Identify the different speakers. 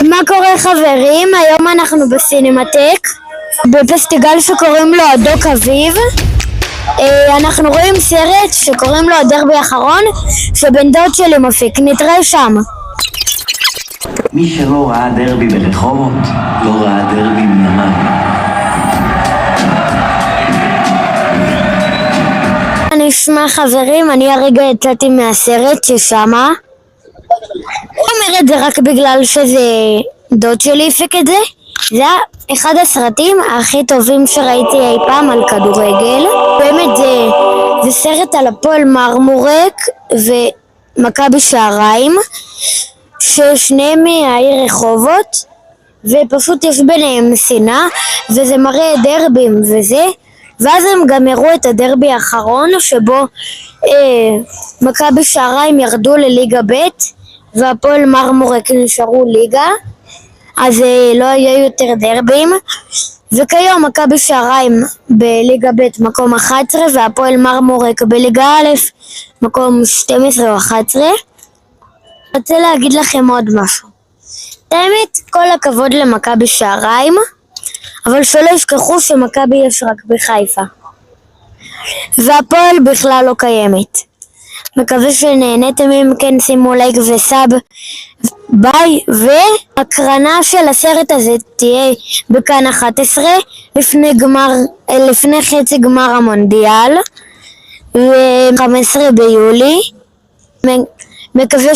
Speaker 1: מה קורה חברים? היום אנחנו בסינמטק בפסטיגל שקוראים לו הדוק אביב. אנחנו רואים סרט שקוראים לו הדרבי האחרון שבן דוד שלי מפיק, נתראה שם.
Speaker 2: מי שלא ראה דרבי ברחובות לא ראה דרבי מימיו.
Speaker 1: אני אשמע חברים, אני הרגע יצאתי מהסרט ששמה. אני אומר את זה רק בגלל שזה דוד שלי הפיק את זה. זה היה אחד הסרטים הכי טובים שראיתי אי פעם על כדורגל. באמת זה סרט על הפועל מרמורק ומכבי שעריים ששניהם מהעיר רחובות, ופשוט יש ביניהם שנאה וזה מראה דרבים וזה. ואז הם גם הראו את הדרבי האחרון שבו מכבי שעריים ירדו לליגה ב' והפועל מרמורק נשארו ליגה, אז לא היו יותר דרבים. וכיום מכבי שעריים בליגה ב' מקום 11 והפועל מרמורק בליגה א' מקום 12 או 11. רוצה להגיד לכם עוד משהו. האמת, כל הכבוד למכבי שעריים, אבל שלא ישכחו שמכבי יש רק בחיפה והפועל בכלל לא קיימת. מקווה שנהנתם. אם כן, שימו לייק וסאב, ביי. והקרנה של הסרט הזה תהיה בכאן 11 לפני חצי גמר המונדיאל ב-15 ביולי. מקווה